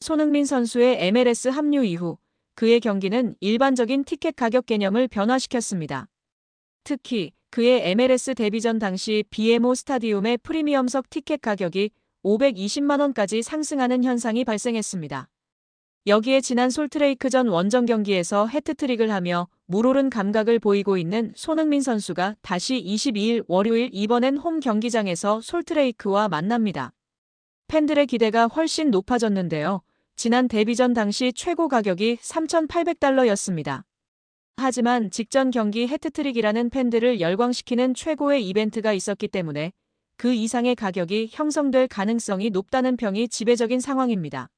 손흥민 선수의 MLS 합류 이후 그의 경기는 일반적인 티켓 가격 개념을 변화시켰습니다. 특히 그의 MLS 데뷔전 당시 BMO 스타디움의 프리미엄석 티켓 가격이 520만 원까지 상승하는 현상이 발생했습니다. 여기에 지난 솔트레이크전 원정 경기에서 해트트릭을 하며 물오른 감각을 보이고 있는 손흥민 선수가 다시 22일 월요일 이번엔 홈 경기장에서 솔트레이크와 만납니다. 팬들의 기대가 훨씬 높아졌는데요. 지난 데뷔전 당시 최고 가격이 3,800달러였습니다. 하지만 직전 경기 해트트릭이라는 팬들을 열광시키는 최고의 이벤트가 있었기 때문에 그 이상의 가격이 형성될 가능성이 높다는 평이 지배적인 상황입니다.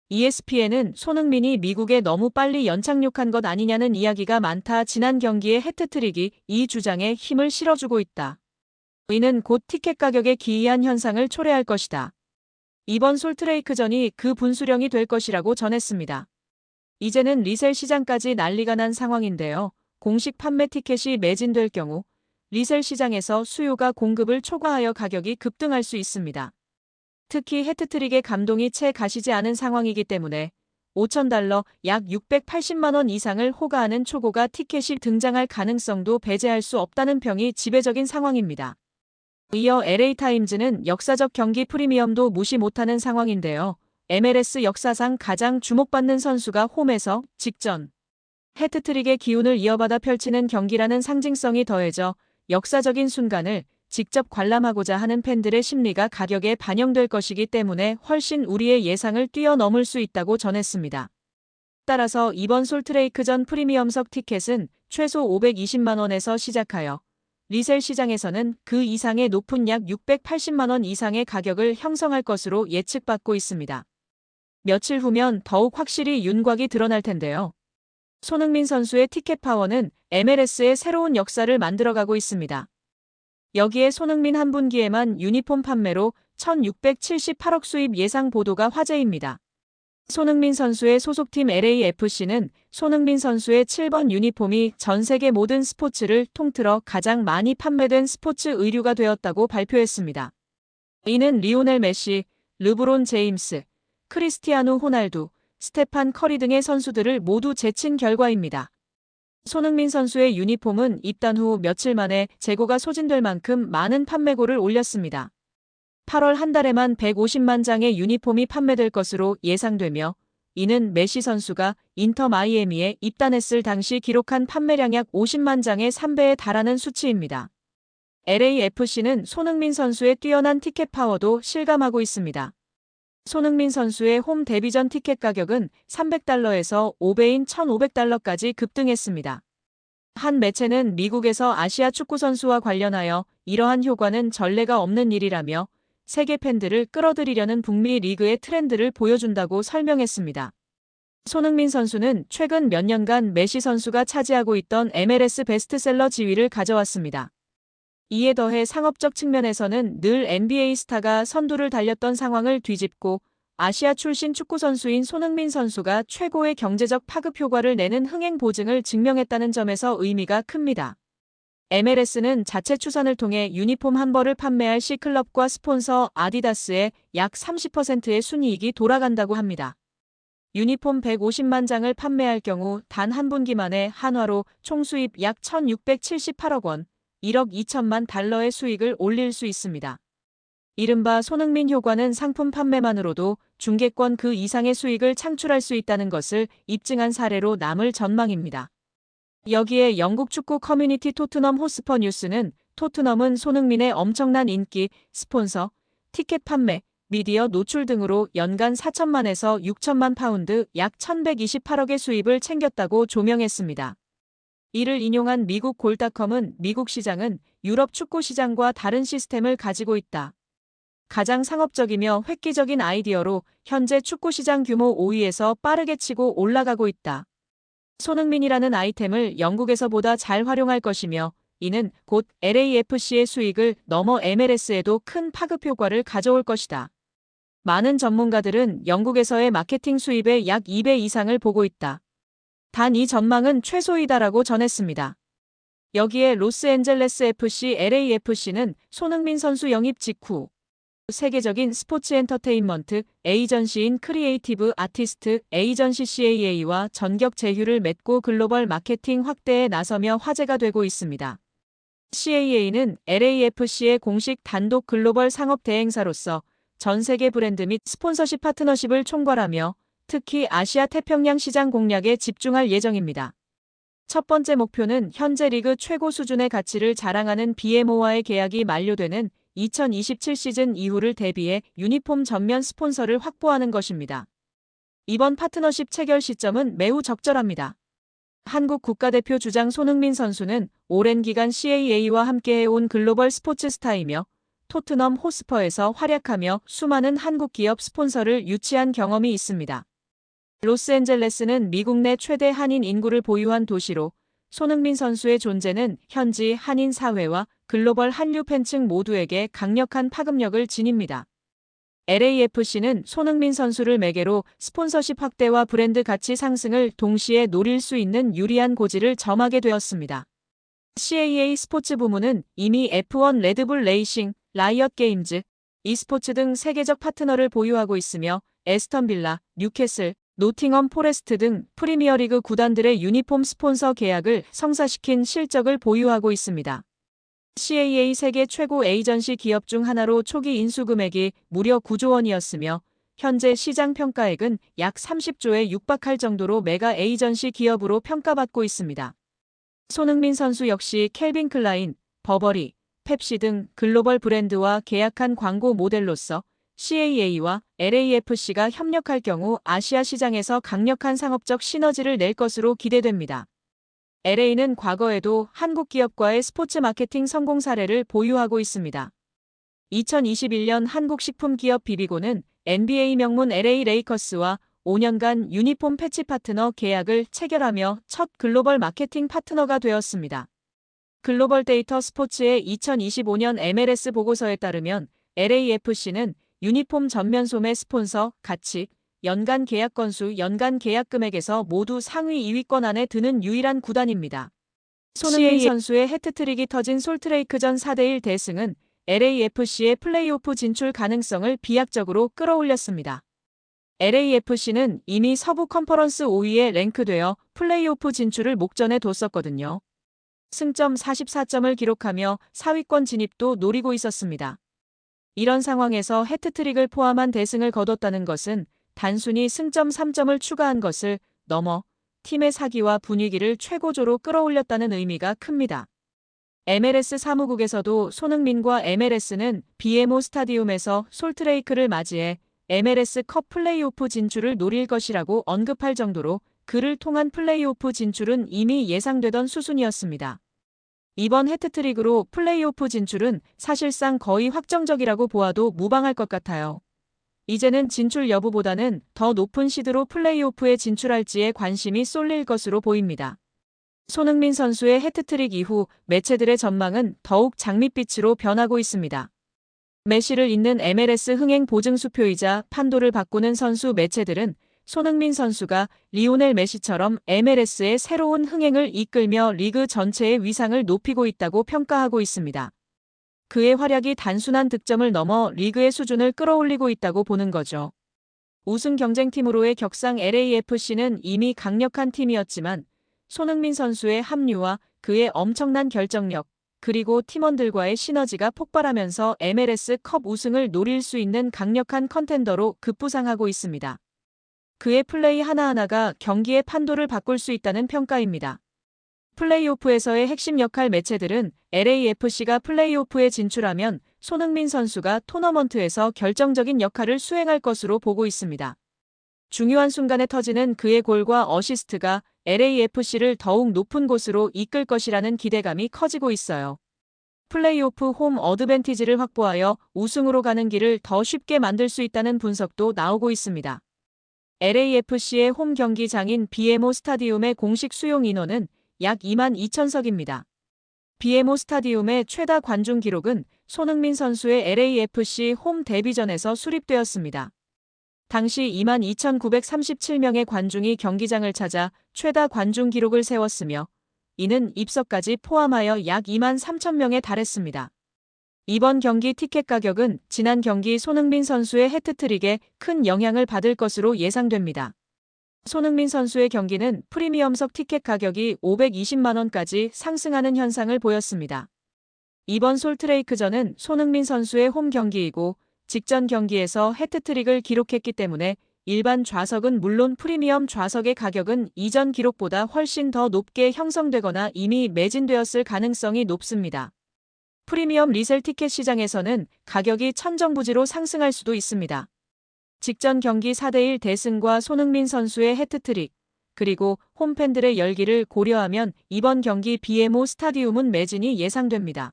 ESPN은 손흥민이 미국에 너무 빨리 연착륙한 것 아니냐는 이야기가 많다. 지난 경기의 해트트릭이 이 주장에 힘을 실어주고 있다. 이는 곧 티켓 가격의 기이한 현상을 초래할 것이다. 이번 솔트레이크전이 그 분수령이 될 것이라고 전했습니다. 이제는 리셀 시장까지 난리가 난 상황인데요. 공식 판매 티켓이 매진될 경우 리셀 시장에서 수요가 공급을 초과하여 가격이 급등할 수 있습니다. 특히 해트트릭의 감동이 채 가시지 않은 상황이기 때문에 5,000달러 약 680만 원 이상을 호가하는 초고가 티켓이 등장할 가능성도 배제할 수 없다는 평이 지배적인 상황입니다. 이어 LA타임즈는 역사적 경기 프리미엄도 무시 못하는 상황인데요. MLS 역사상 가장 주목받는 선수가 홈에서 직전 해트트릭의 기운을 이어받아 펼치는 경기라는 상징성이 더해져 역사적인 순간을 직접 관람하고자 하는 팬들의 심리가 가격에 반영될 것이기 때문에 훨씬 우리의 예상을 뛰어넘을 수 있다고 전했습니다. 따라서 이번 솔트레이크전 프리미엄석 티켓은 최소 520만 원에서 시작하여 리셀 시장에서는 그 이상의 높은 약 680만 원 이상의 가격을 형성할 것으로 예측받고 있습니다. 며칠 후면 더욱 확실히 윤곽이 드러날 텐데요. 손흥민 선수의 티켓 파워는 MLS의 새로운 역사를 만들어가고 있습니다. 여기에 손흥민 한 분기에만 유니폼 판매로 1,678억 수입 예상 보도가 화제입니다. 손흥민 선수의 소속팀 LAFC는 손흥민 선수의 7번 유니폼이 전 세계 모든 스포츠를 통틀어 가장 많이 판매된 스포츠 의류가 되었다고 발표했습니다. 이는 리오넬 메시, 르브론 제임스, 크리스티아누 호날두, 스테판 커리 등의 선수들을 모두 제친 결과입니다. 손흥민 선수의 유니폼은 입단 후 며칠 만에 재고가 소진될 만큼 많은 판매고를 올렸습니다. 8월 한 달에만 150만 장의 유니폼이 판매될 것으로 예상되며 이는 메시 선수가 인터 마이애미에 입단했을 당시 기록한 판매량 약 50만 장의 3배에 달하는 수치입니다. LAFC는 손흥민 선수의 뛰어난 티켓 파워도 실감하고 있습니다. 손흥민 선수의 홈 데뷔전 티켓 가격은 300달러에서 5배인 1,500달러까지 급등했습니다. 한 매체는 미국에서 아시아 축구 선수와 관련하여 이러한 효과는 전례가 없는 일이라며 세계 팬들을 끌어들이려는 북미 리그의 트렌드를 보여준다고 설명했습니다. 손흥민 선수는 최근 몇 년간 메시 선수가 차지하고 있던 MLS 베스트셀러 지위를 가져왔습니다. 이에 더해 상업적 측면에서는 늘 NBA 스타가 선두를 달렸던 상황을 뒤집고 아시아 출신 축구 선수인 손흥민 선수가 최고의 경제적 파급 효과를 내는 흥행 보증을 증명했다는 점에서 의미가 큽니다. MLS는 자체 추산을 통해 유니폼 한 벌을 판매할 C클럽과 스폰서 아디다스에 약 30%의 순이익이 돌아간다고 합니다. 유니폼 150만 장을 판매할 경우 단 한 분기 만에 한화로 총 수입 약 1,678억 원, 1억 2천만 달러의 수익을 올릴 수 있습니다. 이른바 손흥민 효과는 상품 판매만으로도 중계권 그 이상의 수익을 창출할 수 있다는 것을 입증한 사례로 남을 전망입니다. 여기에 영국 축구 커뮤니티 토트넘 호스퍼 뉴스는 토트넘은 손흥민의 엄청난 인기, 스폰서, 티켓 판매, 미디어 노출 등으로 연간 4천만에서 6천만 파운드 약 1,128억의 수입을 챙겼다고 조명했습니다. 이를 인용한 미국 골닷컴은 미국 시장은 유럽 축구 시장과 다른 시스템을 가지고 있다. 가장 상업적이며 획기적인 아이디어로 현재 축구 시장 규모 5위에서 빠르게 치고 올라가고 있다. 손흥민이라는 아이템을 영국에서보다 잘 활용할 것이며 이는 곧 LAFC의 수익을 넘어 MLS에도 큰 파급 효과를 가져올 것이다. 많은 전문가들은 영국에서의 마케팅 수입의 약 2배 이상을 보고 있다. 단 이 전망은 최소이다라고 전했습니다. 여기에 로스앤젤레스 FC LAFC는 손흥민 선수 영입 직후 세계적인 스포츠 엔터테인먼트 에이전시인 크리에이티브 아티스트 에이전시 CAA와 전격 제휴를 맺고 글로벌 마케팅 확대에 나서며 화제가 되고 있습니다. CAA는 LAFC의 공식 단독 글로벌 상업 대행사로서 전 세계 브랜드 및 스폰서십 파트너십을 총괄하며 특히 아시아 태평양 시장 공략에 집중할 예정입니다. 첫 번째 목표는 현재 리그 최고 수준의 가치를 자랑하는 BMO와의 계약이 만료되는 2027 시즌 이후를 대비해 유니폼 전면 스폰서를 확보하는 것입니다. 이번 파트너십 체결 시점은 매우 적절합니다. 한국 국가대표 주장 손흥민 선수는 오랜 기간 CAA와 함께해온 글로벌 스포츠 스타이며 토트넘 호스퍼에서 활약하며 수많은 한국 기업 스폰서를 유치한 경험이 있습니다. 로스앤젤레스는 미국 내 최대 한인 인구를 보유한 도시로 손흥민 선수의 존재는 현지 한인 사회와 글로벌 한류 팬층 모두에게 강력한 파급력을 지닙니다. LAFC는 손흥민 선수를 매개로 스폰서십 확대와 브랜드 가치 상승을 동시에 노릴 수 있는 유리한 고지를 점하게 되었습니다. CAA 스포츠 부문은 이미 F1 레드불 레이싱, 라이엇 게임즈, e스포츠 등 세계적 파트너를 보유하고 있으며 에스턴 빌라, 뉴캐슬, 노팅엄 포레스트 등 프리미어리그 구단들의 유니폼 스폰서 계약을 성사시킨 실적을 보유하고 있습니다. CAA 세계 최고 에이전시 기업 중 하나로 초기 인수 금액이 무려 9조 원이었으며 현재 시장 평가액은 약 30조에 육박할 정도로 메가 에이전시 기업으로 평가받고 있습니다. 손흥민 선수 역시 캘빈 클라인, 버버리, 펩시 등 글로벌 브랜드와 계약한 광고 모델로서 CAA와 LAFC가 협력할 경우 아시아 시장에서 강력한 상업적 시너지를 낼 것으로 기대됩니다. LA는 과거에도 한국 기업과의 스포츠 마케팅 성공 사례를 보유하고 있습니다. 2021년 한국 식품 기업 비비고는 NBA 명문 LA 레이커스와 5년간 유니폼 패치 파트너 계약을 체결하며 첫 글로벌 마케팅 파트너가 되었습니다. 글로벌 데이터 스포츠의 2025년 MLS 보고서에 따르면 LAFC는 유니폼 전면 소매 스폰서, 가치, 연간 계약 건수, 연간 계약 금액에서 모두 상위 2위권 안에 드는 유일한 구단입니다. 손흥민 선수의 해트트릭이 터진 솔트레이크전 4대1 대승은 LAFC의 플레이오프 진출 가능성을 비약적으로 끌어올렸습니다. LAFC는 이미 서부 컨퍼런스 5위에 랭크되어 플레이오프 진출을 목전에 뒀었거든요. 승점 44점을 기록하며 4위권 진입도 노리고 있었습니다. 이런 상황에서 해트트릭을 포함한 대승을 거뒀다는 것은 단순히 승점 3점을 추가한 것을 넘어 팀의 사기와 분위기를 최고조로 끌어올렸다는 의미가 큽니다. MLS 사무국에서도 손흥민과 MLS는 BMO 스타디움에서 솔트레이크를 맞이해 MLS 컵 플레이오프 진출을 노릴 것이라고 언급할 정도로 그를 통한 플레이오프 진출은 이미 예상되던 수순이었습니다. 이번 해트트릭으로 플레이오프 진출은 사실상 거의 확정적이라고 보아도 무방할 것 같아요. 이제는 진출 여부보다는 더 높은 시드로 플레이오프에 진출할지에 관심이 쏠릴 것으로 보입니다. 손흥민 선수의 해트트릭 이후 매체들의 전망은 더욱 장밋빛으로 변하고 있습니다. 메시를 잇는 MLS 흥행 보증 수표이자 판도를 바꾸는 선수 매체들은 손흥민 선수가 리오넬 메시처럼 MLS의 새로운 흥행을 이끌며 리그 전체의 위상을 높이고 있다고 평가하고 있습니다. 그의 활약이 단순한 득점을 넘어 리그의 수준을 끌어올리고 있다고 보는 거죠. 우승 경쟁팀으로의 격상 LAFC는 이미 강력한 팀이었지만 손흥민 선수의 합류와 그의 엄청난 결정력, 그리고 팀원들과의 시너지가 폭발하면서 MLS 컵 우승을 노릴 수 있는 강력한 컨텐더로 급부상하고 있습니다. 그의 플레이 하나하나가 경기의 판도를 바꿀 수 있다는 평가입니다. 플레이오프에서의 핵심 역할 매체들은 LAFC가 플레이오프에 진출하면 손흥민 선수가 토너먼트에서 결정적인 역할을 수행할 것으로 보고 있습니다. 중요한 순간에 터지는 그의 골과 어시스트가 LAFC를 더욱 높은 곳으로 이끌 것이라는 기대감이 커지고 있어요. 플레이오프 홈 어드밴티지를 확보하여 우승으로 가는 길을 더 쉽게 만들 수 있다는 분석도 나오고 있습니다. LAFC의 홈 경기장인 BMO 스타디움의 공식 수용 인원은 약 22,000석입니다. BMO 스타디움의 최다 관중 기록은 손흥민 선수의 LAFC 홈 데뷔전에서 수립되었습니다. 당시 22,937명의 관중이 경기장을 찾아 최다 관중 기록을 세웠으며 이는 입석까지 포함하여 약 23,000명에 달했습니다. 이번 경기 티켓 가격은 지난 경기 손흥민 선수의 해트트릭에 큰 영향을 받을 것으로 예상됩니다. 손흥민 선수의 경기는 프리미엄석 티켓 가격이 520만 원까지 상승하는 현상을 보였습니다. 이번 솔트레이크전은 손흥민 선수의 홈 경기이고 직전 경기에서 해트트릭을 기록했기 때문에 일반 좌석은 물론 프리미엄 좌석의 가격은 이전 기록보다 훨씬 더 높게 형성되거나 이미 매진되었을 가능성이 높습니다. 프리미엄 리셀 티켓 시장에서는 가격이 천정부지로 상승할 수도 있습니다. 직전 경기 4대1 대승과 손흥민 선수의 해트트릭, 그리고 홈팬들의 열기를 고려하면 이번 경기 BMO 스타디움은 매진이 예상됩니다.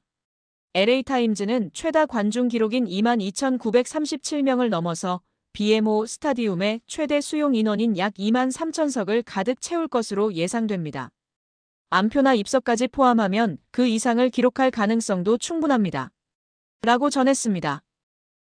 LA타임즈는 최다 관중 기록인 22,937명을 넘어서 BMO 스타디움의 최대 수용 인원인 약 23,000석을 가득 채울 것으로 예상됩니다. 암표나 입석까지 포함하면 그 이상을 기록할 가능성도 충분합니다. 라고 전했습니다.